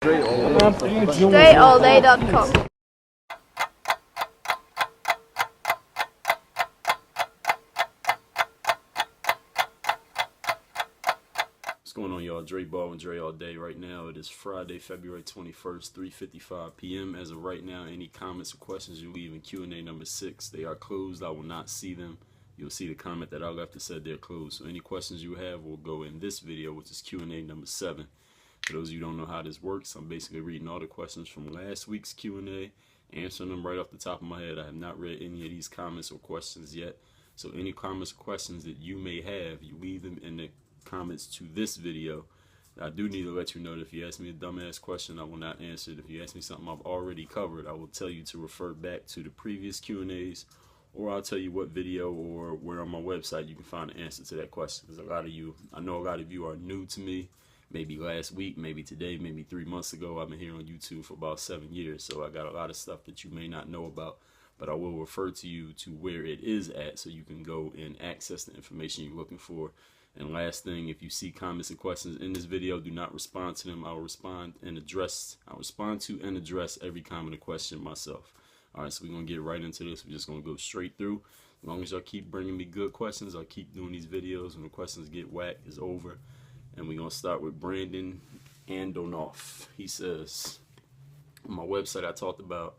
DreAllDay.com. What's going on, y'all? Dre Baldwin, Dre All Day. Right now, it is Friday, February 21st, 3:55 p.m. As of right now, any comments or questions you leave in Q&A number 6, they are closed. I will not see them. You'll see the comment that I left that said they're closed. So any questions you have will go in this video, which is Q&A number 7. For those of you who don't know how this works, I'm basically reading all the questions from last week's Q&A, answering them right off the top of my head. I have not read any of these comments or questions yet. So any comments or questions that you may have, you leave them in the comments to this video. I do need to let you know that if you ask me a dumbass question, I will not answer it. If you ask me something I've already covered, I will tell you to refer back to the previous Q&As, or I'll tell you what video or where on my website you can find the answer to that question. Because I know a lot of you are new to me. Maybe last week, maybe today, maybe 3 months ago. I've been here on YouTube for about 7 years, so I got a lot of stuff that you may not know about, but I will refer to you to where it is at so you can go and access the information you're looking for. And last thing, if you see comments and questions in this video, do not respond to them. I'll respond to and address every comment and question myself. All right, so we're going to get right into this. We're just going to go straight through. As long as y'all keep bringing me good questions, I'll keep doing these videos. When the questions get whacked, it's over. And we're going to start with Brandon Andonoff. He says, on my website, I talked about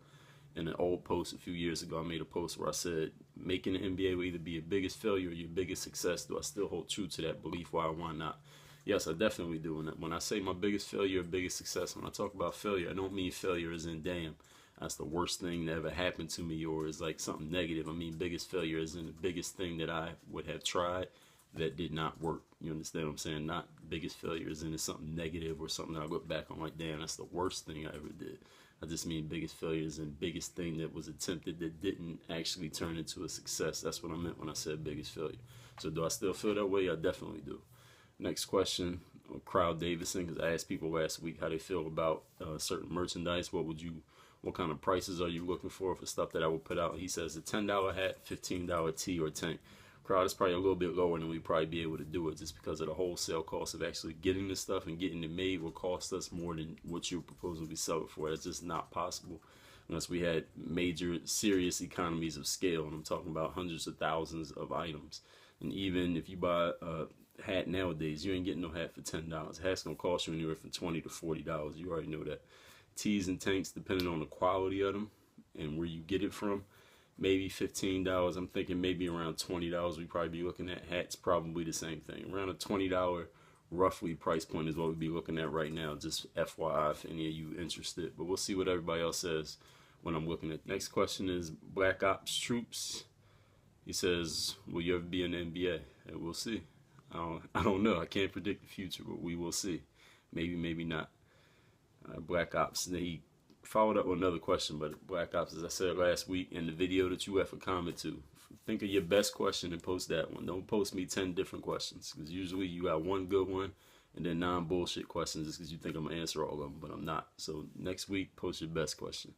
in an old post a few years ago, I made a post where I said, making the NBA will either be your biggest failure or your biggest success. Do I still hold true to that belief? Why or why not? Yes, I definitely do. When I say my biggest failure or biggest success, when I talk about failure, I don't mean failure as in, damn, that's the worst thing that ever happened to me, or is like something negative. I mean biggest failure as in the biggest thing that I would have tried that did not work. You understand what I'm saying? Not biggest failure as in it's something negative or something that I look back on like, damn, that's the worst thing I ever did. I just mean biggest failures and biggest thing that was attempted that didn't actually turn into a success. That's what I meant when I said biggest failure. So do I still feel that way? I definitely do. Next question, Crowd Davison, because I asked people last week how they feel about certain merchandise. What kind of prices are you looking for stuff that I would put out? He says a $10 hat, $15 tee, or tank. Crowd is probably a little bit lower than we'd probably be able to do it, just because of the wholesale cost of actually getting this stuff and getting it made will cost us more than what you're proposing to be selling for. That's just not possible unless we had major serious economies of scale, and I'm talking about hundreds of thousands of items. And even if you buy a hat nowadays, you ain't getting no hat for $10. Hat's gonna cost you anywhere from $20 to $40. You already know that. Tees and tanks, depending on the quality of them and where you get it from, maybe $15. I'm thinking maybe around $20 we'd probably be looking at. Hats, probably the same thing. Around a $20 roughly price point is what we'd be looking at right now. Just FYI if any of you interested. But we'll see what everybody else says when I'm looking at. Next question is Black Ops Troops. He says, will you ever be in the NBA? And we'll see. I don't know. I can't predict the future, but we will see. Maybe, maybe not. Black Ops. And then he followed up with another question, but Black Ops, as I said last week in the video that you left a comment to, think of your best question and post that one. Don't post me 10 different questions, because usually you got one good one and then 9 bullshit questions just because you think I'm going to answer all of them, but I'm not. So next week, post your best question.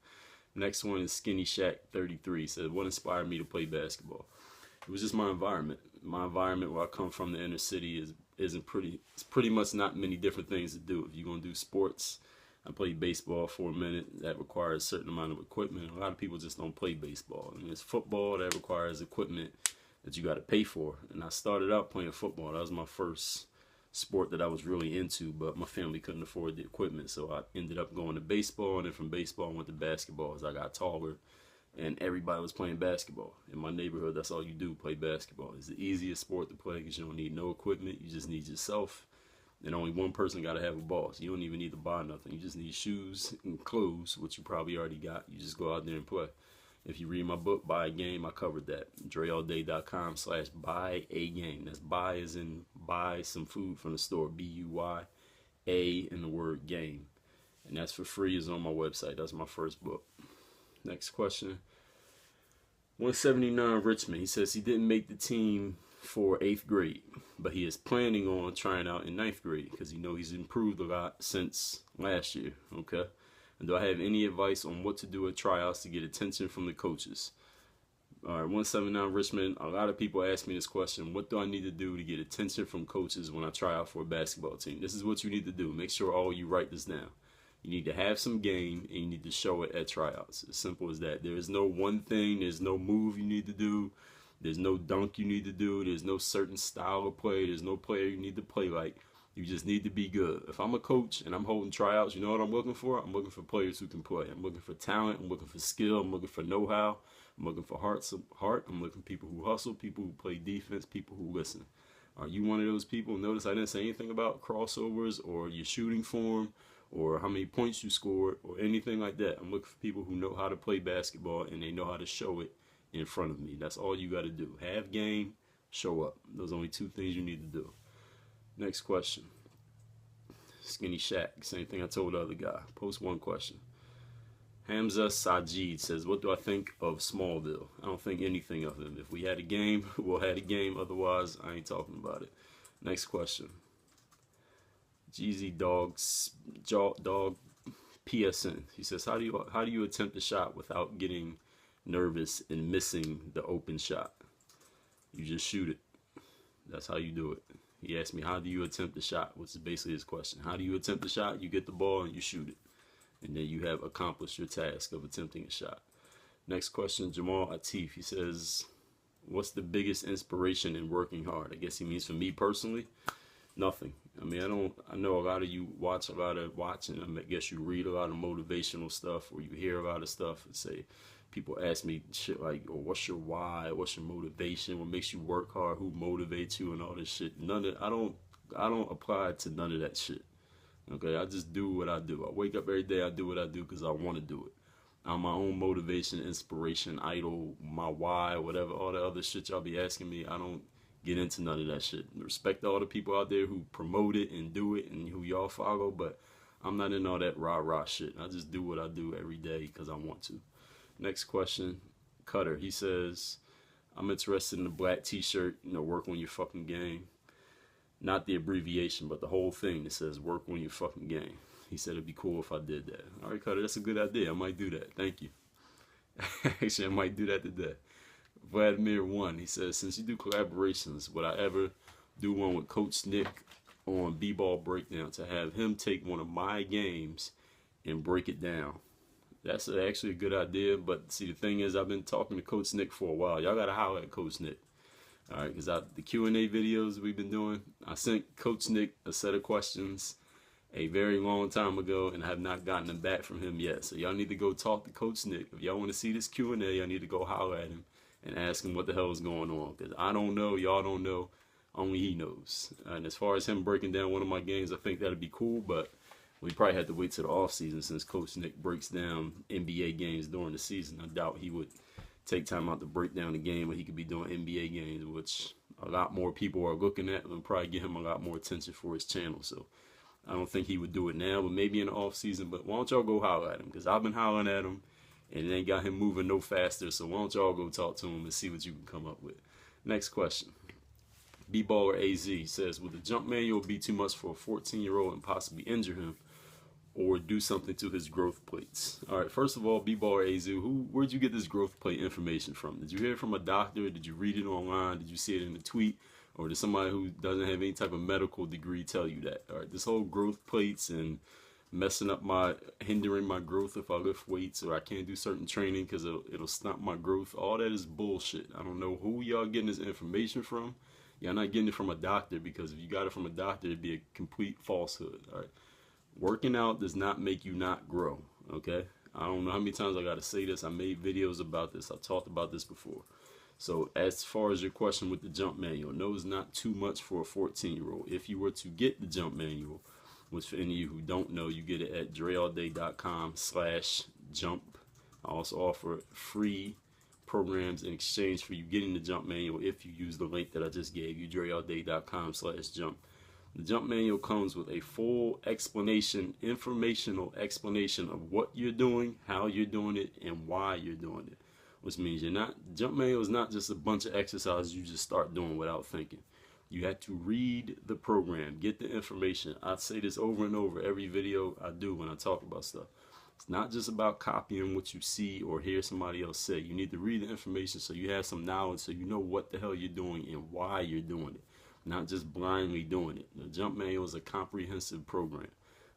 Next one is Skinny Shack 33. Said, what inspired me to play basketball? It was just my environment. My environment where I come from, the inner city, it's pretty much not many different things to do. If you're going to do sports, I played baseball for a minute. That requires a certain amount of equipment. A lot of people just don't play baseball. And it's football that requires equipment that you got to pay for. And I started out playing football. That was my first sport that I was really into, but my family couldn't afford the equipment. So I ended up going to baseball, and then from baseball I went to basketball as I got taller. And everybody was playing basketball. In my neighborhood, that's all you do, play basketball. It's the easiest sport to play because you don't need no equipment. You just need yourself. And only one person got to have a ball. So you don't even need to buy nothing. You just need shoes and clothes, which you probably already got. You just go out there and play. If you read my book, Buy a Game, I covered that. DreAllDay.com/buy a game. That's buy as in buy some food from the store. B-U-Y, A in the word game. And that's for free. It's on my website. That's my first book. Next question. 179 Richmond. He says he didn't make the team for 8th grade, but he is planning on trying out in 9th grade because he knows he's improved a lot since last year. Okay. And do I have any advice on what to do at tryouts to get attention from the coaches? All right, 179 Richmond. A lot of people ask me this question. What do I need to do to get attention from coaches when I try out for a basketball team? This is what you need to do. Make sure all you write this down. You need to have some game, and you need to show it at tryouts. As simple as that. There is no one thing. There's no move you need to do. There's no dunk you need to do. There's no certain style of play. There's no player you need to play like. You just need to be good. If I'm a coach and I'm holding tryouts, you know what I'm looking for? I'm looking for players who can play. I'm looking for talent. I'm looking for skill. I'm looking for know-how. I'm looking for heart. I'm looking for people who hustle, people who play defense, people who listen. Are you one of those people? Notice I didn't say anything about crossovers or your shooting form or how many points you scored or anything like that. I'm looking for people who know how to play basketball and they know how to show it in front of me. That's all you got to do. Have game, show up. Those are only two things you need to do. Next question. Skinny Shaq. Same thing I told the other guy. Post one question. Hamza Sajid says, what do I think of Smallville? I don't think anything of him. If we had a game, we'll have a game. Otherwise, I ain't talking about it. Next question. Jeezy Dog PSN. He says, how do you attempt a shot without getting nervous and missing the open shot? You just shoot it. That's how you do it. He asked me, how do you attempt a shot? Which is basically his question. How do you attempt a shot? You get the ball and you shoot it. And then you have accomplished your task of attempting a shot. Next question, Jamal Atif. He says, what's the biggest inspiration in working hard? I guess he means for me personally, nothing. I mean, I know a lot of you watch a lot of watching. I guess you read a lot of motivational stuff or you hear a lot of stuff and say, people ask me shit like, oh, what's your why? What's your motivation? What makes you work hard? Who motivates you and all this shit? I don't apply to none of that shit. Okay, I just do what I do. I wake up every day, I do what I do because I want to do it. I'm my own motivation, inspiration, idol, my why, whatever, all the other shit y'all be asking me. I don't get into none of that shit. Respect all the people out there who promote it and do it and who y'all follow, but I'm not in all that rah-rah shit. I just do what I do every day because I want to. Next question, Cutter. He says, I'm interested in a black t-shirt, work on your fucking game. Not the abbreviation, but the whole thing that says work on your fucking game. He said it'd be cool if I did that. All right, Cutter, that's a good idea. I might do that. Thank you. Actually, I might do that today. Vladimir 1, he says, since you do collaborations, would I ever do one with Coach Nick on B-Ball Breakdown to have him take one of my games and break it down? That's actually a good idea, but see, the thing is, I've been talking to Coach Nick for a while. Y'all got to holler at Coach Nick. All right, because the Q&A videos we've been doing, I sent Coach Nick a set of questions a very long time ago, and I have not gotten them back from him yet. So y'all need to go talk to Coach Nick. If y'all want to see this Q&A, y'all need to go holler at him and ask him what the hell is going on. Because I don't know, y'all don't know, only he knows. And as far as him breaking down one of my games, I think that'd be cool, but we probably have to wait till the offseason since Coach Nick breaks down NBA games during the season. I doubt he would take time out to break down the game, but he could be doing NBA games, which a lot more people are looking at and probably get him a lot more attention for his channel. So I don't think he would do it now, but maybe in the off season. But why don't y'all go holler at him? Because I've been hollering at him and it ain't got him moving no faster. So why don't y'all go talk to him and see what you can come up with. Next question. B-Baller AZ says, would the jump manual be too much for a 14-year-old and possibly injure him or do something to his growth plates? All right, first of all, B-Baller AZ, where'd you get this growth plate information from? Did you hear it from a doctor? Did you read it online? Did you see it in a tweet? Or did somebody who doesn't have any type of medical degree tell you that? All right, this whole growth plates and hindering my growth if I lift weights, or I can't do certain training because it'll stunt my growth, all that is bullshit. I don't know who y'all getting this information from. Y'all not getting it from a doctor, because if you got it from a doctor, it'd be a complete falsehood. All right, working out does not make you not grow. Okay, I don't know how many times I got to say this. I made videos about this. I talked about this before. So as far as your question with the jump manual, no, it's not too much for a 14-year-old. If you were to get the jump manual, which for any of you who don't know, you get it at dreallday.com/jump. I also offer free programs in exchange for you getting the jump manual if you use the link that I just gave you, dreallday.com/jump. The jump manual comes with a full explanation, informational explanation of what you're doing, how you're doing it, and why you're doing it. Which means jump manual is not just a bunch of exercises you just start doing without thinking. You have to read the program, get the information. I say this over and over every video I do when I talk about stuff. It's not just about copying what you see or hear somebody else say. You need to read the information so you have some knowledge, so you know what the hell you're doing and why you're doing it. Not just blindly doing it. The jump manual is a comprehensive program.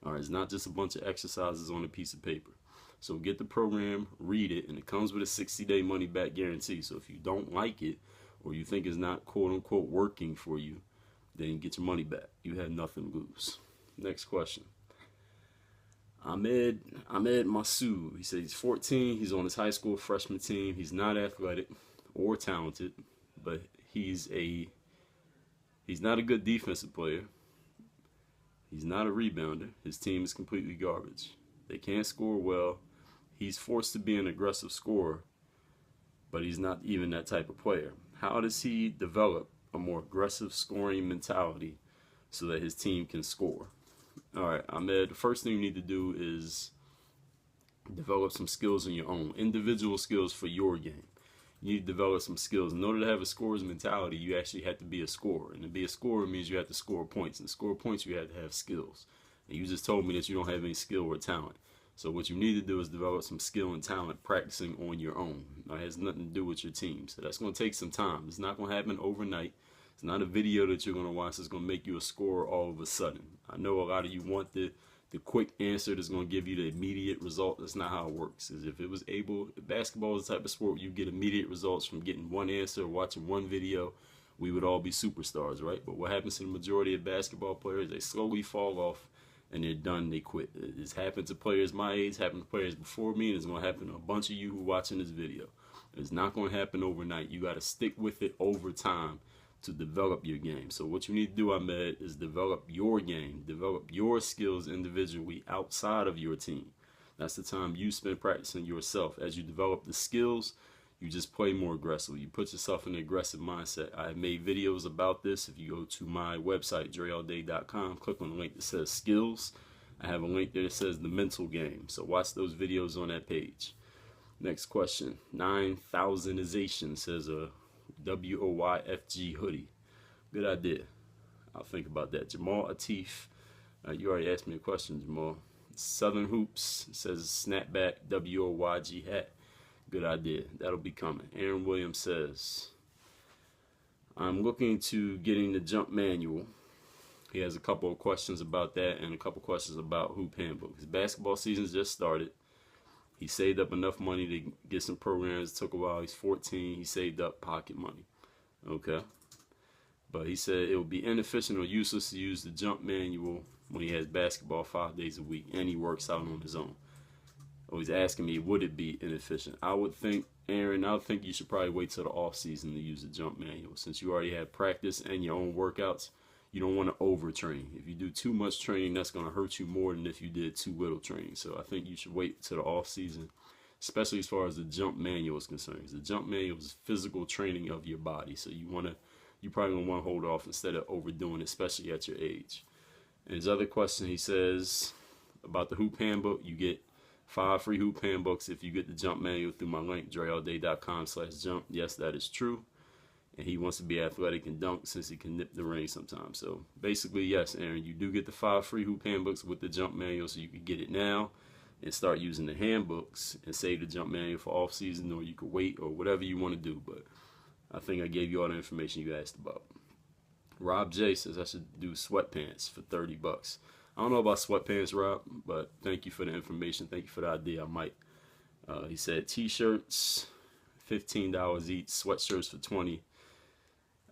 All right, it's not just a bunch of exercises on a piece of paper. So get the program, read it, and it comes with a 60-day money-back guarantee. So if you don't like it or you think it's not quote-unquote working for you, then get your money back. You have nothing to lose. Next question. Ahmed Masood. He said he's 14. He's on his high school freshman team. He's not athletic or talented, but he's not a good defensive player. He's not a rebounder. His team is completely garbage. They can't score well. He's forced to be an aggressive scorer, but he's not even that type of player. How does he develop a more aggressive scoring mentality so that his team can score? All right, Ahmed, the first thing you need to do is develop some skills on your own, individual skills for your game. You need to develop some skills. In order to have a scorer's mentality, you actually have to be a scorer. And to be a scorer means you have to score points. And to score points, you have to have skills. And you just told me that you don't have any skill or talent. So what you need to do is develop some skill and talent practicing on your own. It has nothing to do with your team. So that's going to take some time. It's not going to happen overnight. It's not a video that you're going to watch that's going to make you a scorer all of a sudden. I know a lot of you want the quick answer that's going to give you the immediate result. That's not how it works. Is if it was able, basketball is the type of sport where you get immediate results from getting one answer or watching one video, we would all be superstars, right? But what happens to the majority of basketball players, they slowly fall off and they're done, they quit. It's happened to players my age, happened to players before me, and it's going to happen to a bunch of you who are watching this video. It's not going to happen overnight. You got to stick with it over time to develop your game. So what you need to do, Ahmed, is develop your game, develop your skills individually outside of your team. That's the time you spend practicing yourself. As you develop the skills, you just play more aggressively. You put yourself in an aggressive mindset. I have made videos about this. If you go to my website, dreallday.com, click on the link that says skills. I have a link there that says the mental game. So watch those videos on that page. Next question. 9,000ization says a WOYFG hoodie. Good idea. I'll think about that. Jamal Atif, you already asked me a question, Jamal. Southern Hoops says snapback WOYG hat. Good idea. That'll be coming. Aaron Williams says, I'm looking to getting the jump manual. He has a couple of questions about that and a couple questions about hoop handbook. His basketball season's just started. He saved up enough money to get some programs. It took a while. He's 14. He saved up pocket money. Okay. But he said it would be inefficient or useless to use the jump manual when he has basketball 5 days a week and he works out on his own. Oh, he's asking me, would it be inefficient? I would think, Aaron, I would think you should probably wait till the off season to use the jump manual. Since you already have practice and your own workouts, you don't want to overtrain. If you do too much training, that's going to hurt you more than if you did too little training. So I think you should wait till the off season, especially as far as the jump manual is concerned. The jump manual is physical training of your body. So you probably going to want to hold off instead of overdoing it, especially at your age. And his other question, he says about the hoop handbook, you get 5 free hoop handbooks if you get the jump manual through my link, dreallday.com/jump. Yes, that is true. And he wants to be athletic and dunk since he can nip the ring sometimes. So basically, yes, Aaron, you do get the 5 free hoop handbooks with the jump manual, so you can get it now and start using the handbooks and save the jump manual for off season, or you could wait, or whatever you want to do. But I think I gave you all the information you asked about. Rob J says I should do sweatpants for $30. I don't know about sweatpants, Rob, but thank you for the information. Thank you for the idea. I might. He said t-shirts, $15 each, sweatshirts for $20.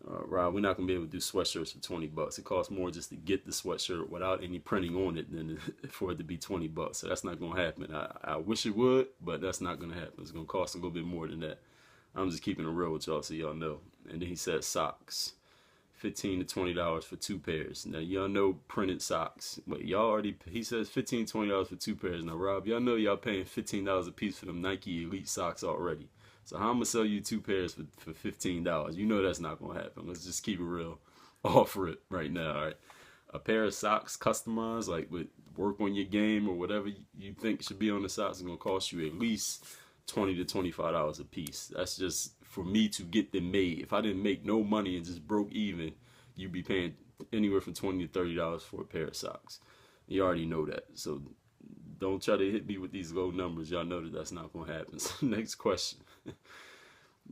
Rob, we're not gonna be able to do sweatshirts for $20. It costs more just to get the sweatshirt without any printing on it than for it to be $20. So that's not gonna happen. I wish it would, but that's not gonna happen. It's gonna cost a little bit more than that. I'm just keeping it real with y'all so y'all know. And then he said socks, $15 to $20 for 2 pairs. Now y'all know printed socks. But y'all already, he says $15 to $20 for 2 pairs. Now Rob, y'all know y'all paying $15 a piece for them Nike Elite socks already. So how I'm gonna sell you 2 pairs for $15? You know that's not gonna happen. Let's just keep it real. Offer it right now, all right? A pair of socks customized, like with work on your game or whatever you think should be on the socks, is gonna cost you at least $20 to $25 a piece. That's just for me to get them made. If I didn't make no money and just broke even, you'd be paying anywhere from $20 to $30 for a pair of socks. You already know that. So don't try to hit me with these low numbers. Y'all know that that's not going to happen. So next question.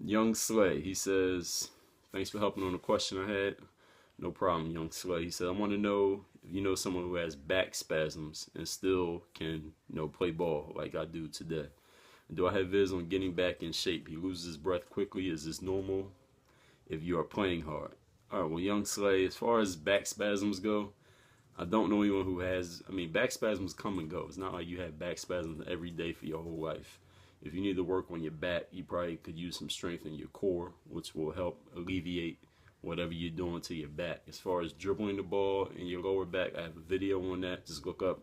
Young Slay, he says, thanks for helping on the question I had. No problem, Young Slay. He said, I want to know If you know someone who has back spasms and still can, play ball like I do today. Do I have vids on getting back in shape? He loses his breath quickly. Is this normal if you are playing hard? All right, well, Young Slay, as far as back spasms go, I don't know anyone who has, back spasms come and go. It's not like you have back spasms every day for your whole life. If you need to work on your back, you probably could use some strength in your core, which will help alleviate whatever you're doing to your back. As far as dribbling the ball in your lower back, I have a video on that. Just look up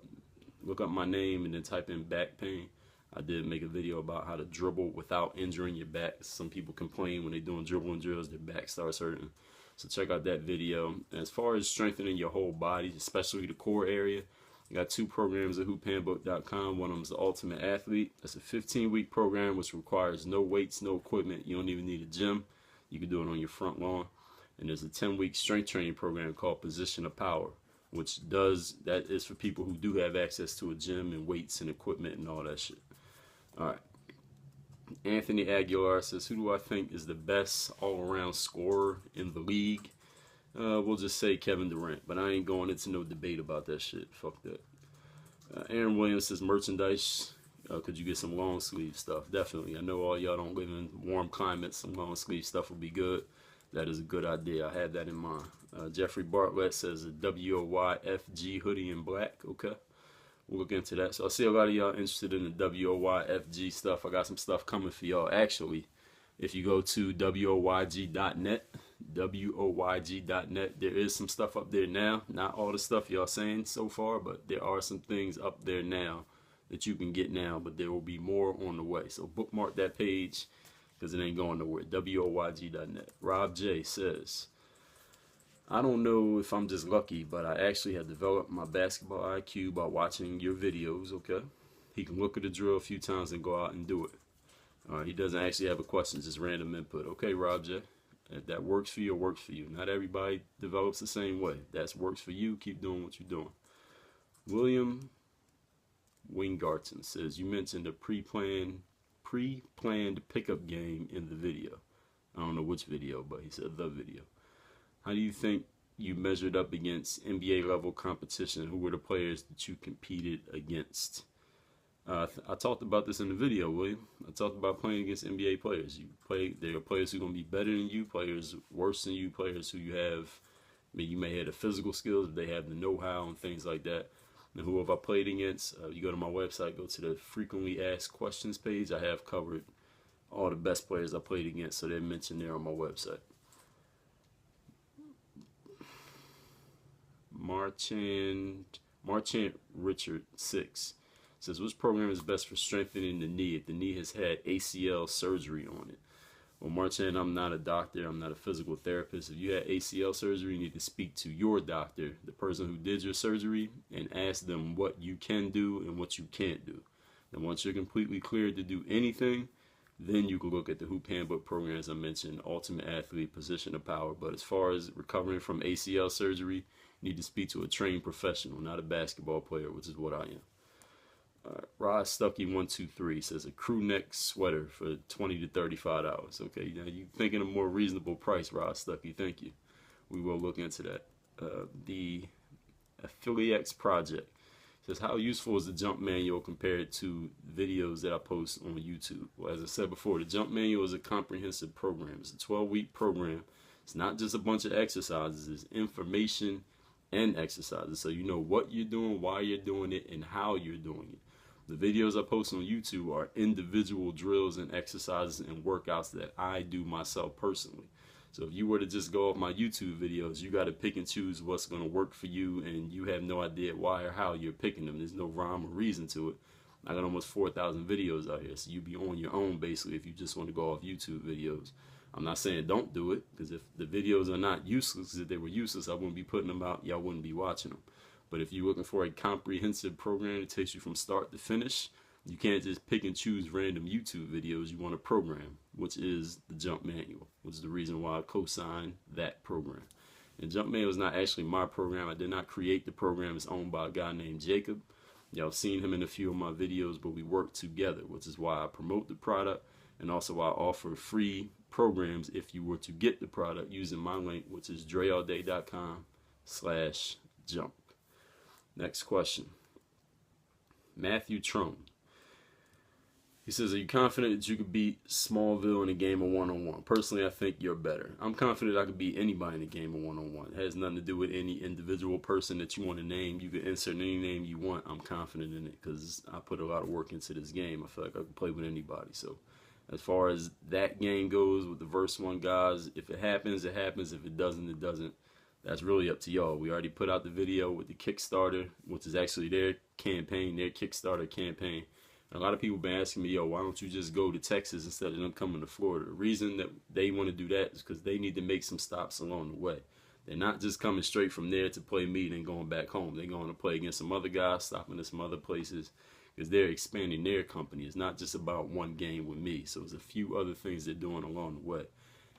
my name and then type in back pain. I did make a video about how to dribble without injuring your back. Some people complain when they're doing dribbling drills, their back starts hurting. So check out that video. And as far as strengthening your whole body, especially the core area, I got 2 programs at hoophandbook.com. One of them is the Ultimate Athlete. That's a 15-week program which requires no weights, no equipment. You don't even need a gym. You can do it on your front lawn. And there's a 10-week strength training program called Position of Power, which that is for people who do have access to a gym and weights and equipment and all that shit. All right. Anthony Aguilar says, who do I think is the best all-around scorer in the league? We'll just say Kevin Durant, but I ain't going into no debate about that shit. Fuck that. Aaron Williams says, merchandise. Could you get some long sleeve stuff? Definitely. I know all y'all don't live in warm climates. Some long sleeve stuff would be good. That is a good idea. I had that in mind. Jeffrey Bartlett says a WOYFG hoodie in black. Okay. We'll look into that. So I see a lot of y'all interested in the WOYFG stuff. I got some stuff coming for y'all. Actually, if you go to WOYG.net, WOYG.net, there is some stuff up there now. Not all the stuff y'all saying so far, but there are some things up there now that you can get now, but there will be more on the way. So bookmark that page because it ain't going nowhere. WOYG.net. Rob J says, I don't know if I'm just lucky, but I actually have developed my basketball IQ by watching your videos, okay? He can look at the drill a few times and go out and do it. He doesn't actually have a question, just random input. Okay, Rob J. If that works for you, it works for you. Not everybody develops the same way. That works for you. Keep doing what you're doing. William Wingarton says, you mentioned a pre-planned pickup game in the video. I don't know which video, but he said the video. How do you think you measured up against NBA level competition? Who were the players that you competed against? I talked about this in the video, William. I talked about playing against NBA players. There are players who are going to be better than you, players worse than you, players who you have, you may have the physical skills, but they have the know-how and things like that. And who have I played against? You go to my website, go to the frequently asked questions page. I have covered all the best players I played against, so they're mentioned there on my website. Marchant Richard 6 says, which program is best for strengthening the knee if the knee has had ACL surgery on it? Well, Marchant, I'm not a doctor. I'm not a physical therapist. If you had ACL surgery, you need to speak to your doctor, the person who did your surgery, and ask them what you can do and what you can't do. And once you're completely cleared to do anything, then you can look at the Hoop Handbook programs I mentioned, Ultimate Athlete, Position of Power. But as far as recovering from ACL surgery, you need to speak to a trained professional, not a basketball player, which is what I am. Rod Stuckey 123 says a crew neck sweater for $20 to $35. Okay, now you thinking a more reasonable price, Rod Stuckey. Thank you. We will look into that. The Affiliates Project says, how useful is the jump manual compared to videos that I post on YouTube? Well, as I said before, the jump manual is a comprehensive program. It's a 12-week program. It's not just a bunch of exercises. It's information and exercises, so you know what you're doing, why you're doing it, and how you're doing it. The videos I post on YouTube are individual drills and exercises and workouts that I do myself personally. So if you were to just go off my YouTube videos, you got to pick and choose what's going to work for you, and you have no idea why or how you're picking them. There's no rhyme or reason to it. I got almost 4,000 videos out here, so you be on your own basically if you just want to go off YouTube videos. I'm not saying don't do it, because if the videos are not useless, if they were useless, I wouldn't be putting them out. Y'all wouldn't be watching them. But if you're looking for a comprehensive program that takes you from start to finish, you can't just pick and choose random YouTube videos. You want a program, which is the Jump Manual, which is the reason why I co-signed that program. And Jump Manual is not actually my program. I did not create the program. It's owned by a guy named Jacob. Y'all have seen him in a few of my videos, but we work together, which is why I promote the product and also I offer free programs if you were to get the product using my link, which is dreallday.com/jump. Next question. Matthew Trone. He says, are you confident that you could beat Smallville in a game of one-on-one? Personally, I think you're better. I'm confident I could beat anybody in a game of one-on-one. It has nothing to do with any individual person that you want to name. You can insert any name you want. I'm confident in it because I put a lot of work into this game. I feel like I can play with anybody. So as far as that game goes with the verse one guys, if it happens, it happens. If it doesn't, it doesn't. That's really up to y'all. We already put out the video with the Kickstarter, which is actually their campaign, their Kickstarter campaign. And a lot of people been asking me, yo, why don't you just go to Texas instead of them coming to Florida? The reason that they want to do that is because they need to make some stops along the way. They're not just coming straight from there to play me and going back home. They're going to play against some other guys, stopping at some other places, because they're expanding their company. It's not just about one game with me. So there's a few other things they're doing along the way.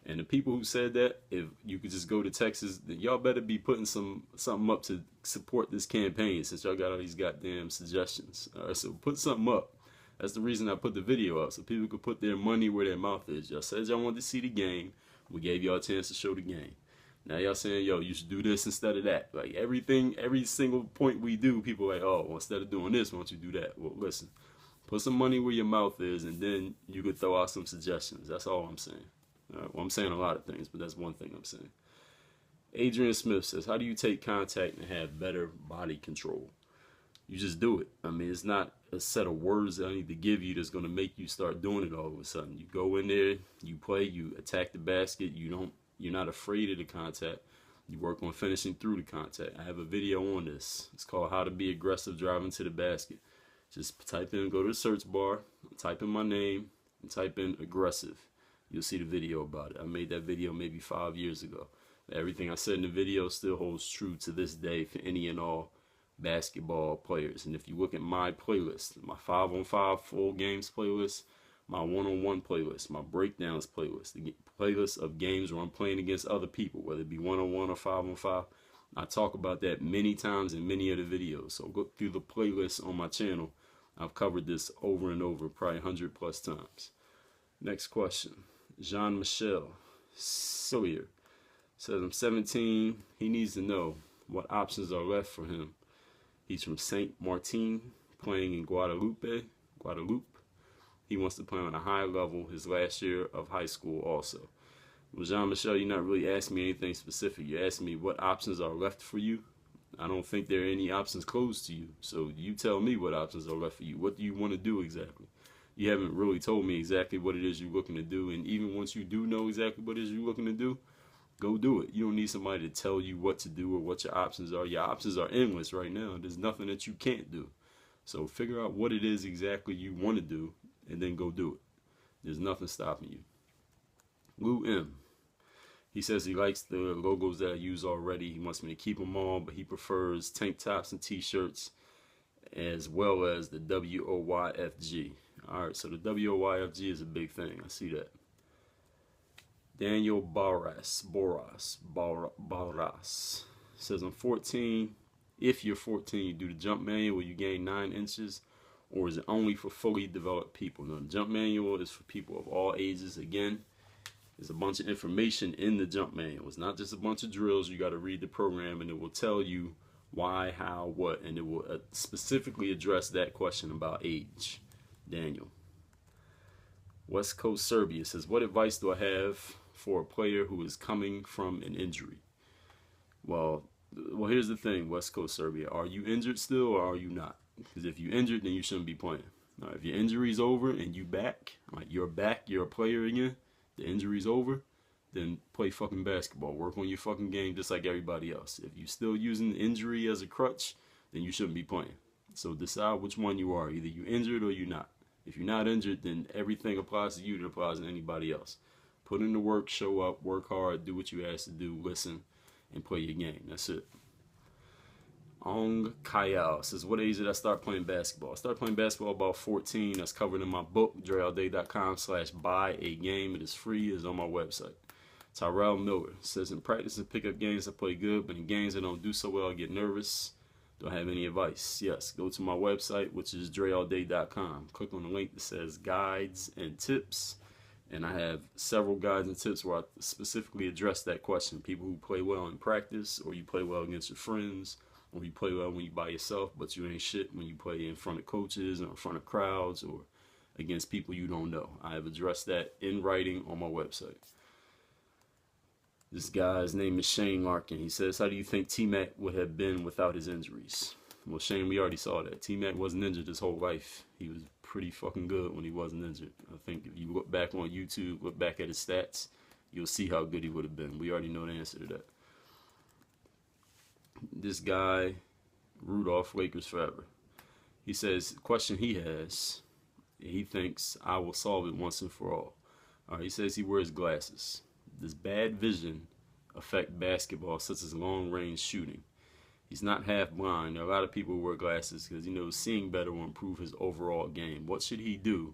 And the people who said that, if you could just go to Texas, then y'all better be putting something up to support this campaign, since y'all got all these goddamn suggestions. All right, so put something up. That's the reason I put the video up, so people could put their money where their mouth is. Y'all said y'all wanted to see the game. We gave y'all a chance to show the game. Now y'all saying, yo, you should do this instead of that. Like every single point we do, people are like, oh, well, instead of doing this, why don't you do that? Well, listen, put some money where your mouth is, and then you could throw out some suggestions. That's all I'm saying. All right, well, I'm saying a lot of things, but that's one thing I'm saying. Adrian Smith says, how do you take contact and have better body control? You just do it. I mean, it's not a set of words that I need to give you that's going to make you start doing it all of a sudden. You go in there, you play, you attack the basket, you're not afraid of the contact. You work on finishing through the contact. I have a video on this. It's called How to Be Aggressive Driving to the Basket. Just type in, go to the search bar, type in my name, and type in aggressive. You'll see the video about it. I made that video maybe 5 years ago. Everything I said in the video still holds true to this day for any and all basketball players. And if you look at my playlist, my 5-on-5 full games playlist, my 1-on-1 playlist, my breakdowns playlist, the playlist of games where I'm playing against other people, whether it be 1-on-1 or 5-on-5, I talk about that many times in many of the videos. So look through the playlist on my channel. I've covered this over and over, probably 100+ times. Next question. Jean-Michel Sillier says, I'm 17. He needs to know what options are left for him. He's from Saint Martin, playing in Guadeloupe. He wants to play on a high level his last year of high school also. Well, Jean-Michel, you're not really asking me anything specific. You're asking me what options are left for you. I don't think there are any options closed to you. So you tell me what options are left for you. What do you want to do exactly? You haven't really told me exactly what it is you're looking to do. And even once you do know exactly what it is you're looking to do, go do it. You don't need somebody to tell you what to do or what your options are. Your options are endless right now. There's nothing that you can't do. So figure out what it is exactly you want to do and then go do it. There's nothing stopping you. Lou M. He says he likes the logos that I use already. He wants me to keep them all, but he prefers tank tops and t-shirts as well as the WOYFG. Alright, so the WOYFG is a big thing. I see that. Daniel Barras says, I'm 14. If you're 14, you do the jump manual where you gain 9 inches, or is it only for fully developed people? No, the jump manual is for people of all ages. Again, there's a bunch of information in the jump manual. It's not just a bunch of drills. You got to read the program, and it will tell you why, how, what, and it will specifically address that question about age. Daniel. West Coast Serbia says, what advice do I have for a player who is coming from an injury? Well, here's the thing, West Coast Serbia. Are you injured still or are you not? Because if you're injured, then you shouldn't be playing. Now, if your injury's over and you back, like you're back, you're a player again, the injury's over, then play fucking basketball. Work on your fucking game just like everybody else. If you're still using injury as a crutch, then you shouldn't be playing. So decide which one you are. Either you're injured or you're not. If you're not injured, then everything applies to you that applies to anybody else. Put in the work, show up, work hard, do what you asked to do, listen, and play your game. That's it. Ong Kayal says, what age did I start playing basketball? I started playing basketball about 14. That's covered in my book, dreallday.com/buy a game. It is free. It's on my website. Tyrell Miller says, in practice and pickup games, I play good, but in games I don't do so well, I get nervous. Do I have any advice? Yes, go to my website, which is dreallday.com. Click on the link that says guides and tips, and I have several guides and tips where I specifically address that question. People who play well in practice, or you play well against your friends, or you play well when you by yourself, but you ain't shit when you play in front of coaches or in front of crowds or against people you don't know. I have addressed that in writing on my website. This guy's name is Shane Larkin. He says, how do you think T-Mac would have been without his injuries? Well, Shane, we already saw that. T-Mac wasn't injured his whole life. He was pretty fucking good when he wasn't injured. I think if you look back on YouTube, look back at his stats, you'll see how good he would have been. We already know the answer to that. This guy, Rudolph, Lakers forever. He says, the question he has, he thinks I will solve it once and for all. He says he wears glasses. Does bad vision affect basketball, such as long-range shooting? He's not half blind. There are a lot of people who wear glasses because, seeing better will improve his overall game. What should he do?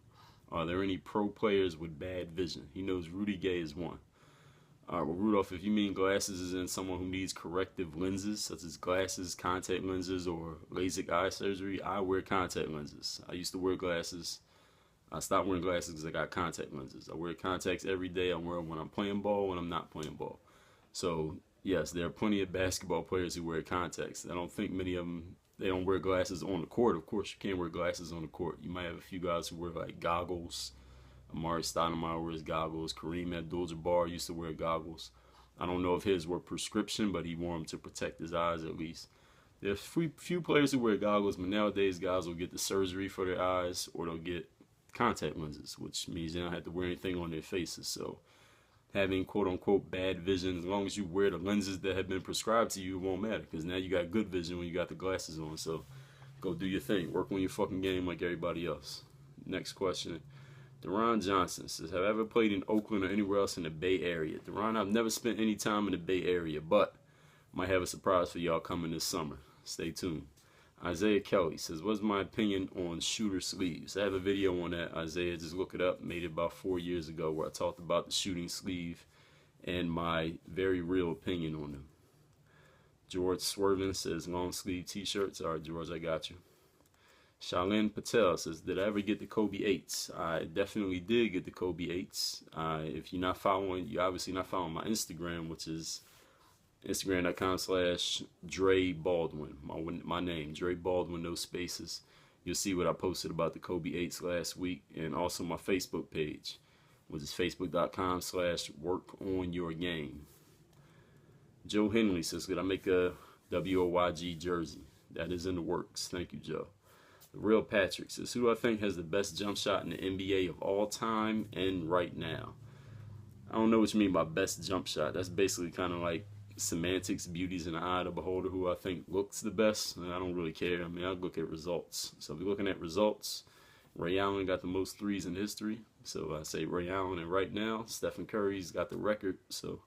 Are there any pro players with bad vision? He knows Rudy Gay is one. Well, Rudolph, if you mean glasses is in someone who needs corrective lenses, such as glasses, contact lenses, or LASIK eye surgery, I wear contact lenses. I used to wear glasses. I stopped wearing glasses because I got contact lenses. I wear contacts every day. I wear them when I'm playing ball, when I'm not playing ball. So, yes, there are plenty of basketball players who wear contacts. I don't think many of them, they don't wear glasses on the court. Of course, you can't wear glasses on the court. You might have a few guys who wear, like, goggles. Amari Stoudemire wears goggles. Kareem Abdul-Jabbar used to wear goggles. I don't know if his were prescription, but he wore them to protect his eyes at least. There are few players who wear goggles, but nowadays guys will get the surgery for their eyes or they'll get contact lenses, which means they don't have to wear anything on their faces. So having quote-unquote bad vision, as long as you wear the lenses that have been prescribed to you, it won't matter because now you got good vision when you got the glasses on. So go do your thing. Work on your fucking game like everybody else. Next question. Deron Johnson says, have I ever played in Oakland or anywhere else in the Bay Area? Deron, I've never spent any time in the Bay Area, but might have a surprise for y'all coming this summer. Stay tuned. Isaiah Kelly says, what's my opinion on shooter sleeves? I have a video on that, Isaiah. Just look it up. Made it about 4 years ago where I talked about the shooting sleeve and my very real opinion on them. George Swervin says, long sleeve t-shirts. All right, George, I got you. Shalin Patel says, did I ever get the Kobe 8s? I definitely did get the Kobe 8s. If you're not following, you're obviously not following my Instagram, which is Instagram.com/Dre Baldwin. My name, Dre Baldwin, no spaces. You'll see what I posted about the Kobe 8s last week, and also my Facebook page, which is facebook.com/workonyourgame. Joe Henley says, could I make a WOYG jersey? That is in the works. Thank you, Joe. The Real Patrick says, who do I think has the best jump shot in the NBA of all time and right now? I don't know what you mean by best jump shot. That's basically kind of like semantics, beauty's in the eye of the beholder, who I think looks the best. I don't really care. I mean, I look at results. So if you're looking at results, Ray Allen got the most threes in history. So I say Ray Allen, and right now, Stephen Curry's got the record. So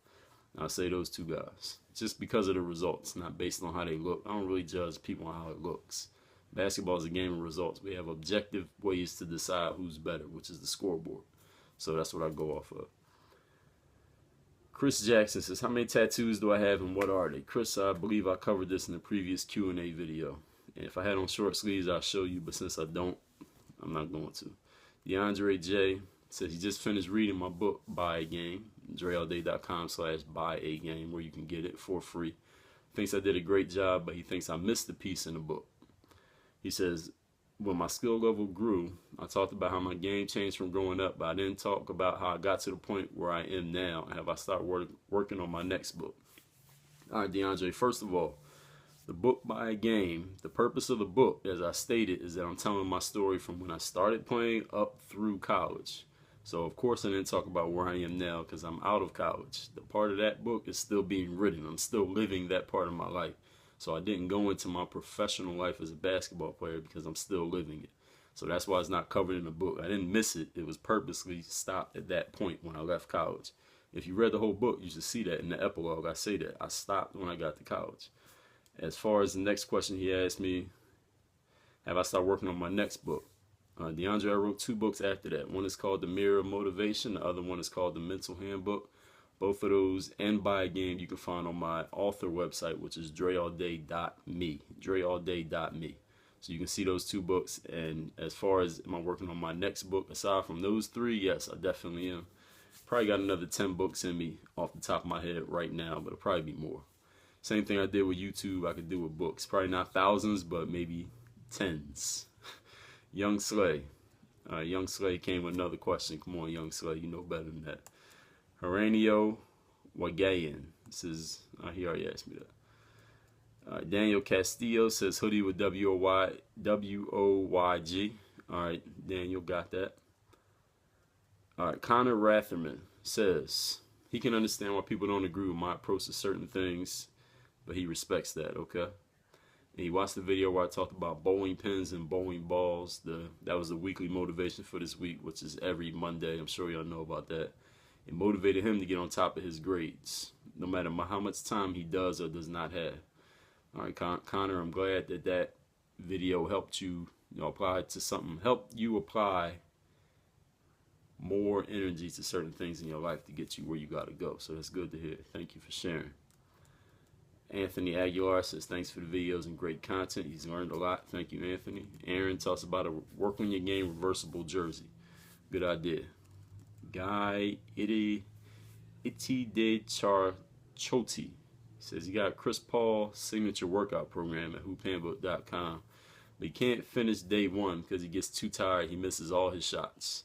I'll say those two guys. Just because of the results, not based on how they look. I don't really judge people on how it looks. Basketball is a game of results. We have objective ways to decide who's better, which is the scoreboard. So that's what I go off of. Chris Jackson says, how many tattoos do I have and what are they? Chris, I believe I covered this in the previous Q&A video. And if I had on short sleeves, I'll show you, but since I don't, I'm not going to. DeAndre J says he just finished reading my book, Buy a Game, DreAllDay.com/buyagame, where you can get it for free. Thinks I did a great job, but he thinks I missed a piece in the book. He says, when my skill level grew, I talked about how my game changed from growing up, but I didn't talk about how I got to the point where I am now and have I started working on my next book. All right, DeAndre, first of all, the book Buy a Game, the purpose of the book, as I stated, is that I'm telling my story from when I started playing up through college. So, of course, I didn't talk about where I am now because I'm out of college. The part of that book is still being written. I'm still living that part of my life. So I didn't go into my professional life as a basketball player because I'm still living it. So that's why it's not covered in the book. I didn't miss it. It was purposely stopped at that point when I left college. If you read the whole book, you should see that in the epilogue. I say that. I stopped when I got to college. As far as the next question he asked me, have I started working on my next book? DeAndre, I wrote 2 books after that. One is called The Mirror of Motivation. The other one is called The Mental Handbook. Both of those and Buy a Game you can find on my author website, which is dreallday.me. Dreallday.me. So you can see those 2 books. And as far as am I working on my next book, aside from those 3, yes, I definitely am. Probably got another 10 books in me off the top of my head right now, but it'll probably be more. Same thing I did with YouTube, I could do with books. Probably not thousands, but maybe tens. Young Slay. Young Slay came with another question. Come on, Young Slay, you know better than that. Heranio Wagayan says, he already asked me that. Daniel Castillo says hoodie with W-O-Y-G. Alright, Daniel got that. Alright, Connor Ratherman says he can understand why people don't agree with my approach to certain things, but he respects that, okay? And he watched the video where I talked about bowling pins and bowling balls. That was the weekly motivation for this week, which is every Monday. I'm sure y'all know about that. It motivated him to get on top of his grades, no matter how much time he does or does not have. All right, Connor, I'm glad that that video helped you, apply to something, helped you apply more energy to certain things in your life to get you where you got to go. So that's good to hear. Thank you for sharing. Anthony Aguilar says, thanks for the videos and great content. He's learned a lot. Thank you, Anthony. Aaron talks about a work on your game reversible jersey. Good idea. Guy Iti de Charchoti says he got Chris Paul's signature workout program at hoophandbook.com, but he can't finish day one because he gets too tired. He misses all his shots.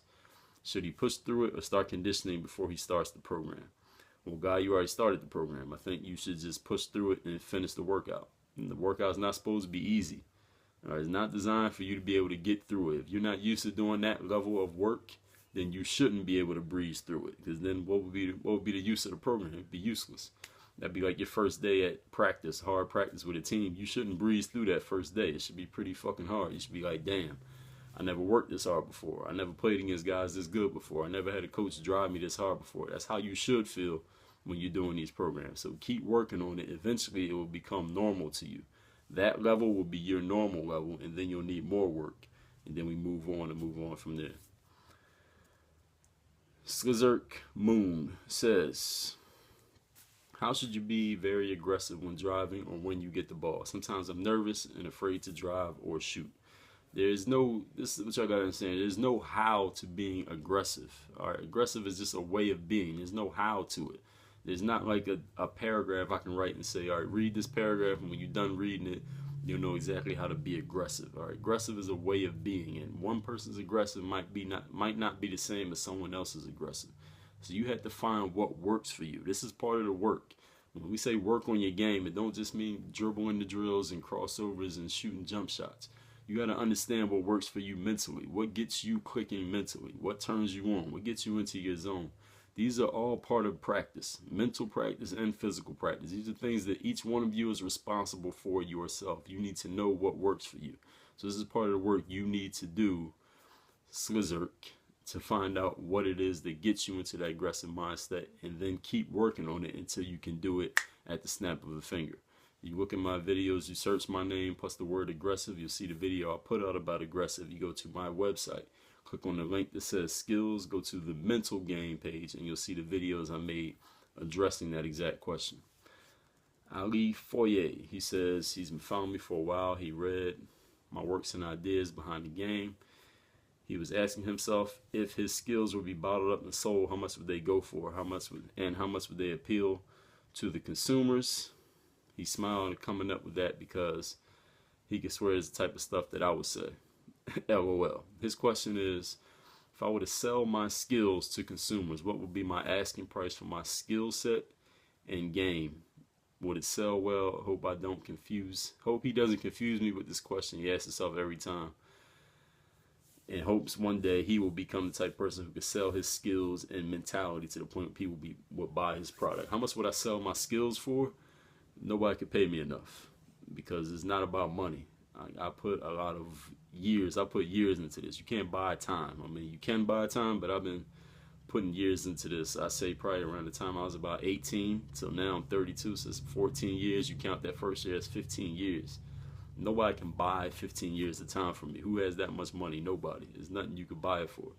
Should he push through it or start conditioning before he starts the program? Well, Guy, you already started the program. I think you should just push through it and finish the workout. And the workout's not supposed to be easy. It's not designed for you to be able to get through it. If you're not used to doing that level of work, then you shouldn't be able to breeze through it. Because then what would be the use of the program? It'd be useless. That'd be like your first day at practice, hard practice with a team. You shouldn't breeze through that first day. It should be pretty fucking hard. You should be like, damn, I never worked this hard before. I never played against guys this good before. I never had a coach drive me this hard before. That's how you should feel when you're doing these programs. So keep working on it. Eventually it will become normal to you. That level will be your normal level, and then you'll need more work. And then we move on from there. Slizerk Moon says, how should you be very aggressive when driving or when you get the ball? Sometimes I'm nervous and afraid to drive or shoot. This is what y'all gotta understand. There's no how to being aggressive. All right, aggressive is just a way of being. There's no how to it. There's not like a paragraph I can write and say, all right, read this paragraph, and when you're done reading it, you'll know exactly how to be aggressive. All right, aggressive is a way of being, and one person's aggressive might not be the same as someone else's aggressive. So you have to find what works for you. This is part of the work. When we say work on your game, it don't just mean dribbling the drills and crossovers and shooting jump shots. You got to understand what works for you mentally. What gets you clicking mentally? What turns you on? What gets you into your zone? These are all part of practice, mental practice and physical practice. These are things that each one of you is responsible for yourself. You need to know what works for you. So this is part of the work you need to do, Slizerk, to find out what it is that gets you into that aggressive mindset, and then keep working on it until you can do it at the snap of a finger. You look at my videos, you search my name plus the word aggressive, you'll see the video I put out about aggressive. You go to my website, click on the link that says skills, go to the mental game page, and you'll see the videos I made addressing that exact question. Ali Foyer, he says he's been following me for a while. He read my works and ideas behind the game. He was asking himself if his skills would be bottled up and sold, how much would they go for? How much would they appeal to the consumers? He smiled coming up with that because he could swear it's the type of stuff that I would say. LOL. His question is, if I were to sell my skills to consumers, what would be my asking price for my skill set and game? Would it sell well? Hope he doesn't confuse me with this question. He asks himself every time. And hopes one day he will become the type of person who could sell his skills and mentality to the point where people would buy his product. How much would I sell my skills for? Nobody could pay me enough, because it's not about money. I put a lot of years. I put years into this. You can't buy time. I mean, you can buy time, but I've been putting years into this. I say probably around the time I was about 18 till now I'm 32, so it's 14 years. You count that first year as 15 years. Nobody can buy 15 years of time from me. Who has that much money? Nobody. There's nothing you could buy it for.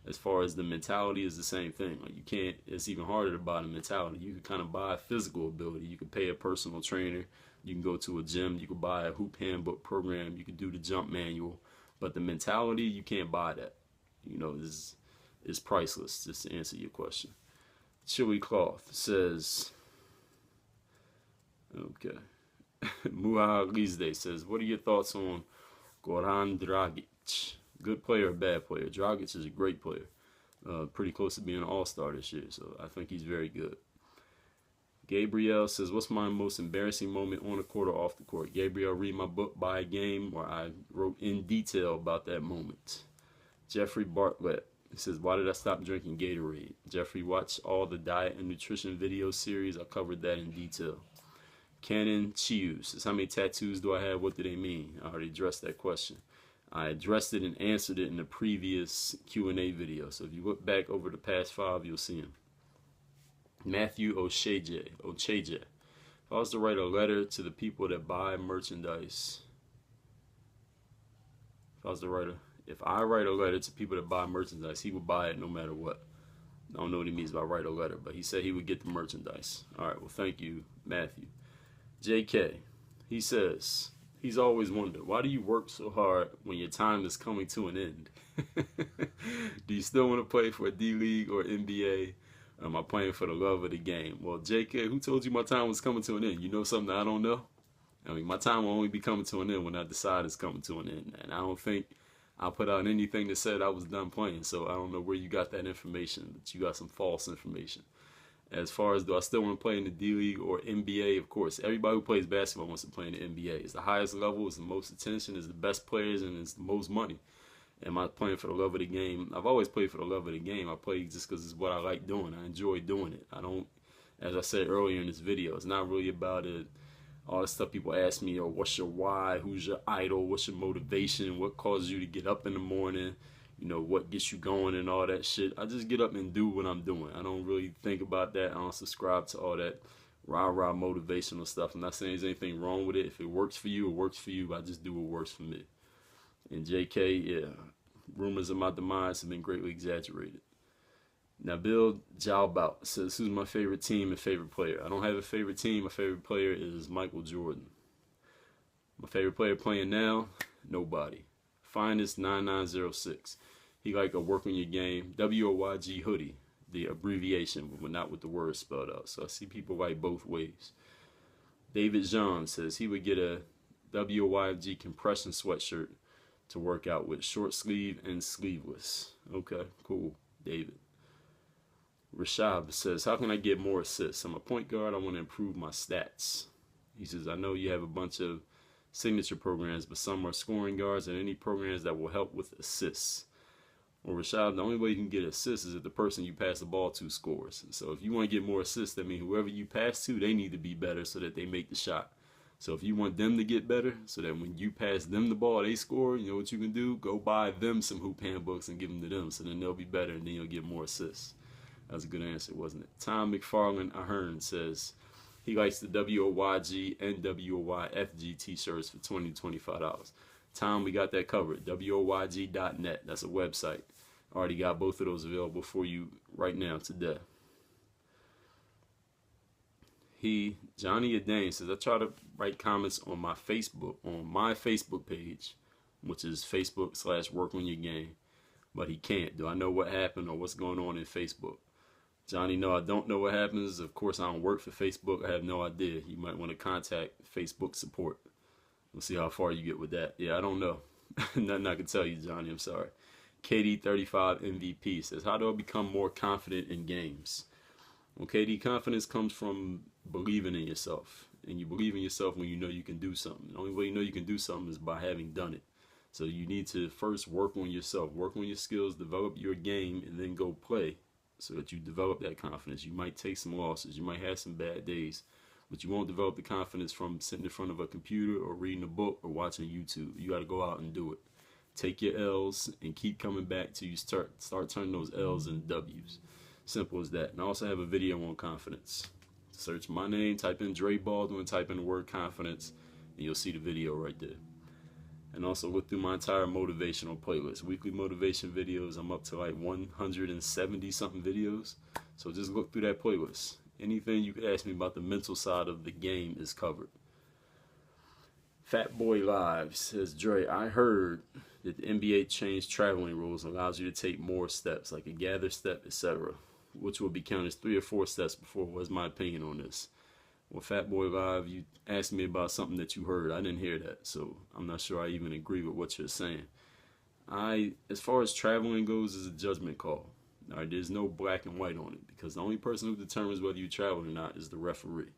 As far as the mentality is the same thing. Like, you can't, it's even harder to buy the mentality. You can kind of buy physical ability. You can pay a personal trainer. You can go to a gym. You can buy a hoop handbook program. You can do the jump manual. But the mentality, you can't buy that. You know, is priceless, just to answer your question. Chili Cloth says, Okay. Muha Lizde says, what are your thoughts on Goran Dragic? Good player or bad player? Dragic is a great player. Pretty close to being an all-star this year, so I think he's very good. Gabriel says, what's my most embarrassing moment on the court or off the court? Gabriel, read my book, Buy a Game, where I wrote in detail about that moment. Jeffrey Bartlett says, why did I stop drinking Gatorade? Jeffrey, watch all the diet and nutrition video series. I covered that in detail. Cannon Chiu says, how many tattoos do I have? What do they mean? I already addressed that question. I addressed it and answered it in the previous Q&A video. So if you look back over the past 5, you'll see them. Matthew Ocheje. If I was to write a letter to the people that buy merchandise, if I write a letter to people that buy merchandise, he would buy it no matter what. I don't know what he means by write a letter, but he said he would get the merchandise. All right, well, thank you, Matthew. JK, he says, he's always wondered, why do you work so hard when your time is coming to an end? Do you still want to play for a D-League or NBA? Or am I playing for the love of the game? Well, JK, who told you my time was coming to an end? You know something I don't know? I mean, my time will only be coming to an end when I decide it's coming to an end. And I don't think I put out anything that said I was done playing. So I don't know where you got that information, but you got some false information. As far as do I still want to play in the D-League or NBA, of course, everybody who plays basketball wants to play in the NBA. It's the highest level, it's the most attention, it's the best players, and it's the most money. Am I playing for the love of the game? I've always played for the love of the game. I play just because it's what I like doing. I enjoy doing it. I don't, as I said earlier in this video, it's not really about it. All the stuff people ask me, oh, what's your why? Who's your idol? What's your motivation? What causes you to get up in the morning? You know, what gets you going and all that shit. I just get up and do what I'm doing. I don't really think about that. I don't subscribe to all that rah-rah motivational stuff. I'm not saying there's anything wrong with it. If it works for you, it works for you. I just do what works for me. And JK, yeah, rumors of my demise have been greatly exaggerated. Now, Bill Jalbout says, who's my favorite team and favorite player? I don't have a favorite team. My favorite player is Michael Jordan. My favorite player playing now? Nobody. Finest 9906. He like a work on your game. WOYG hoodie, the abbreviation, but not with the word spelled out. So I see people write both ways. David John says he would get a WOYG compression sweatshirt to work out with, short sleeve and sleeveless. Okay, cool, David. Rashab says, how can I get more assists? I'm a point guard. I want to improve my stats. He says, I know you have a bunch of signature programs, but some are scoring guards and any programs that will help with assists. Well, Rashad, the only way you can get assists is if the person you pass the ball to scores. So if you want to get more assists, that means whoever you pass to, they need to be better so that they make the shot. So if you want them to get better, so that when you pass them the ball, they score, you know what you can do? Go buy them some hoop handbooks and give them to them, so then they'll be better and then you'll get more assists. That was a good answer, wasn't it? Tom McFarland Ahern says he likes the WOYG and WOYFG t-shirts for $20 to $25. Tom, we got that covered. WOYG.net. That's a website. Already got both of those available for you right now today. Johnny Adane says, I try to write comments on my Facebook page, which is Facebook.com/work on your game, but he can't. Do I know what happened or what's going on in Facebook? Johnny, no, I don't know what happens. Of course, I don't work for Facebook. I have no idea. You might want to contact Facebook support. We'll see how far you get with that. Yeah, I don't know. Nothing I can tell you, Johnny. I'm sorry. KD35 MVP says, how do I become more confident in games? Well, KD, confidence comes from believing in yourself. And you believe in yourself when you know you can do something. The only way you know you can do something is by having done it. So you need to first work on yourself, work on your skills, develop your game, and then go play so that you develop that confidence. You might take some losses. You might have some bad days. But you won't develop the confidence from sitting in front of a computer or reading a book or watching YouTube. You got to go out and do it. Take your L's and keep coming back till you start turning those L's into W's. Simple as that. And I also have a video on confidence. Search my name, type in Dre Baldwin, type in the word confidence, and you'll see the video right there. And also look through my entire motivational playlist. Weekly motivation videos. I'm up to like 170 something videos. So just look through that playlist. Anything you could ask me about the mental side of the game is covered. Fat Boy Live says, Dre, I heard that the NBA changed traveling rules and allows you to take more steps, like a gather step, etc., which will be counted as 3 or 4 steps before. What's my opinion on this? Well, Fat Boy Live, you asked me about something that you heard. I didn't hear that, so I'm not sure I even agree with what you're saying. As far as traveling goes, is a judgment call. All right, there's no black and white on it because the only person who determines whether you travel or not is the referee.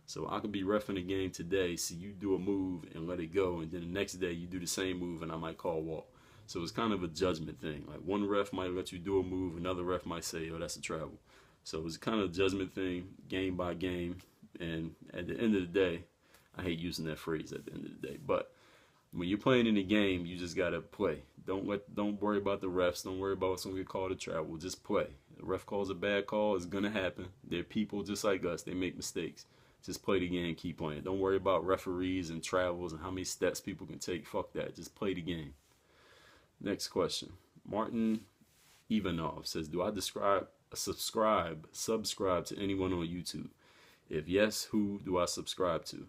So I could be reffing a game today, see you do a move and let it go, and then the next day you do the same move and I might call walk. So it's kind of a judgment thing. Like one ref might let you do a move, another ref might say, oh, that's a travel. So it's kind of a judgment thing, game by game. And at the end of the day, I hate using that phrase at the end of the day, but when you're playing in the game, you just gotta play. Don't worry about the refs. Don't worry about what's gonna get called a travel. Just play. The ref calls a bad call, it's gonna happen. They're people just like us. They make mistakes. Just play the game, keep playing. Don't worry about referees and travels and how many steps people can take. Fuck that. Just play the game. Next question. Martin Ivanov says, do I subscribe to anyone on YouTube? If yes, who do I subscribe to?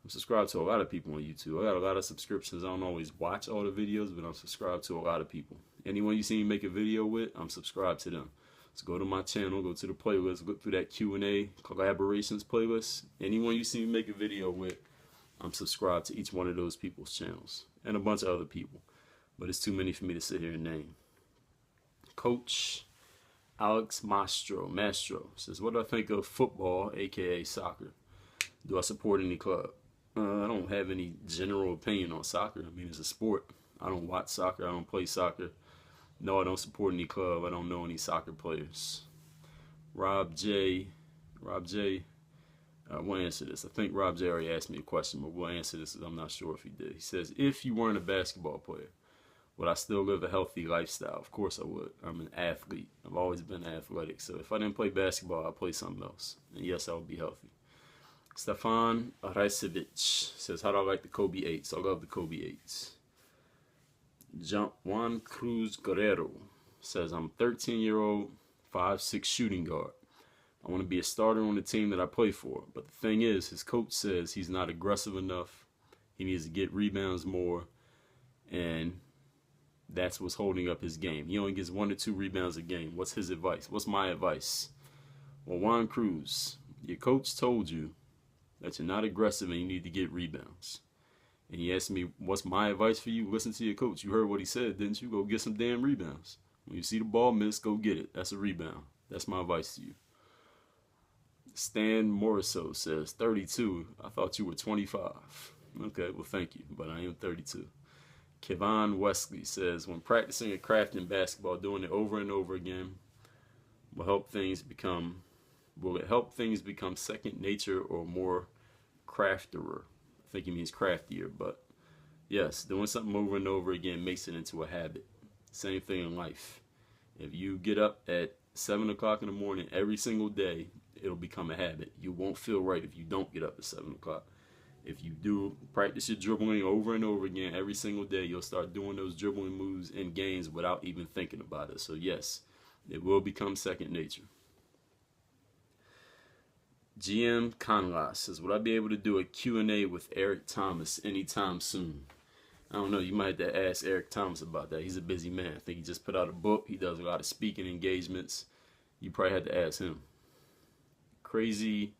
I'm subscribed to a lot of people on YouTube. I got a lot of subscriptions. I don't always watch all the videos, but I'm subscribed to a lot of people. Anyone you see me make a video with, I'm subscribed to them. So go to my channel, go to the playlist, look through that Q&A collaborations playlist. Anyone you see me make a video with, I'm subscribed to each one of those people's channels. And a bunch of other people. But it's too many for me to sit here and name. Coach Alex Mastro says, what do I think of football, aka soccer? Do I support any club? I don't have any general opinion on soccer. I mean, it's a sport. I don't watch soccer. I don't play soccer. No, I don't support any club. I don't know any soccer players. Rob J. I won't answer this. I think Rob J already asked me a question, but we'll answer this because I'm not sure if he did. He says, if you weren't a basketball player, would I still live a healthy lifestyle? Of course I would. I'm an athlete. I've always been athletic. So if I didn't play basketball, I'd play something else. And yes, I would be healthy. Stefan Rajcevic says, how do I like the Kobe 8s? I love the Kobe 8s. Juan Cruz Guerrero says, I'm a 13-year-old, 5'6" shooting guard. I want to be a starter on the team that I play for. But the thing is, his coach says he's not aggressive enough. He needs to get rebounds more. And that's what's holding up his game. He only gets 1 to 2 rebounds a game. What's his advice? What's my advice? Well, Juan Cruz, your coach told you that you're not aggressive and you need to get rebounds. And he asked me, what's my advice for you? Listen to your coach. You heard what he said, didn't you? Go get some damn rebounds. When you see the ball miss, go get it. That's a rebound. That's my advice to you. Stan Moriso says, 32. I thought you were 25. Okay, well, thank you, but I am 32. Kevon Wesley says, when practicing a craft in basketball, doing it over and over again will it help things become second nature or more crafterer? I think he means craftier, but yes, doing something over and over again makes it into a habit. Same thing in life. If you get up at 7 o'clock in the morning every single day, it'll become a habit. You won't feel right if you don't get up at 7 o'clock. If you do practice your dribbling over and over again every single day, you'll start doing those dribbling moves in games without even thinking about it. So yes, it will become second nature. GM Conlas says, would I be able to do a Q&A with Eric Thomas anytime soon? I don't know. You might have to ask Eric Thomas about that. He's a busy man. I think he just put out a book. He does a lot of speaking engagements. You probably had to ask him. Crazy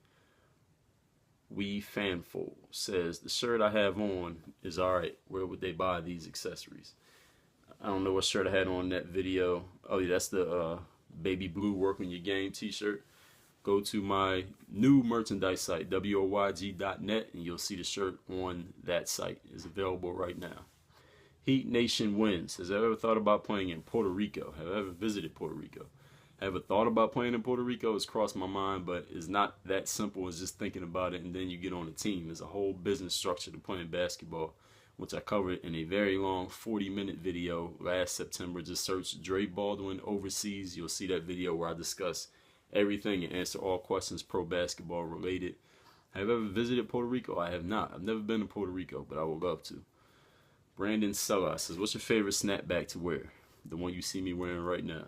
Wee Fanful says, the shirt I have on is alright. Where would they buy these accessories? I don't know what shirt I had on that video. Oh yeah, that's the baby blue work on your game t-shirt. Go to my new merchandise site, woyg.net, and you'll see the shirt on that site. It's available right now. Heat Nation Wins says, have I ever thought about playing in Puerto Rico? Have I ever visited Puerto Rico? Have I thought about playing in Puerto Rico? It's crossed my mind, but it's not that simple as just thinking about it and then you get on a team. There's a whole business structure to playing basketball, which I covered in a very long 40-minute video last September. Just search Dre Baldwin Overseas. You'll see that video where I discuss everything and answer all questions pro basketball related. Have I ever visited Puerto Rico? I have not. I've never been to Puerto Rico, but I would love to. Brandon Sella says, what's your favorite snapback to wear? The one you see me wearing right now.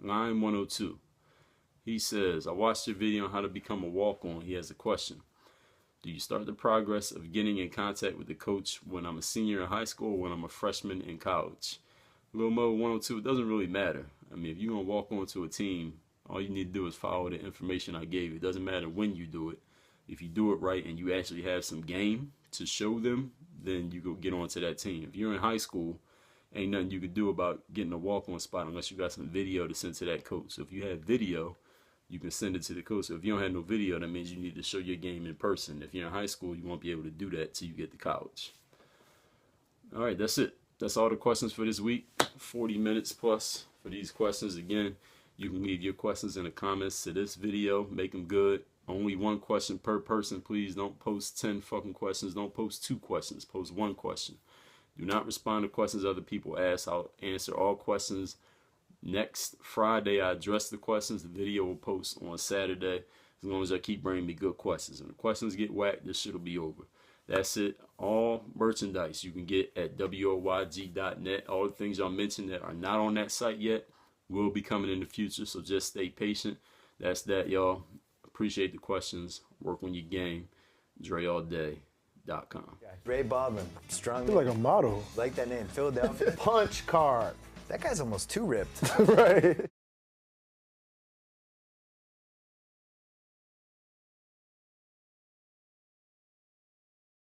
Line 102. He says, I watched your video on how to become a walk-on. He has a question. Do you start the progress of getting in contact with the coach when I'm a senior in high school or when I'm a freshman in college? Lil Mo 102, it doesn't really matter. I mean, if you're going to walk onto a team, All you need to do is follow the information I gave you. It doesn't matter when you do it. If you do it right and you actually have some game to show them, then you go get onto that team. If you're in high school, ain't nothing you could do about getting a walk-on spot unless you got some video to send to that coach. So if you have video, you can send it to the coach. So if you don't have no video, that means you need to show your game in person. If you're in high school, you won't be able to do that till you get to college. All right, that's it. That's all the questions for this week. 40 minutes plus for these questions. Again, you can leave your questions in the comments to this video. Make them good. Only one question per person, please. Don't post 10 fucking questions. Don't post 2 questions. Post 1 question. Do not respond to questions other people ask. I'll answer all questions next Friday. I address the questions. The video will post on Saturday, as long as I keep bringing me good questions. And the questions get whacked, this shit will be over. That's it. All merchandise you can get at WOYG.net. All the things y'all mentioned that are not on that site yet will be coming in the future, so just stay patient. That's that, y'all. Appreciate the questions. Work on your game. DreAllDay.com. Dre Baldwin, strong. You're like a model. Like that name, Philadelphia. Punch card. That guy's almost too ripped. Right.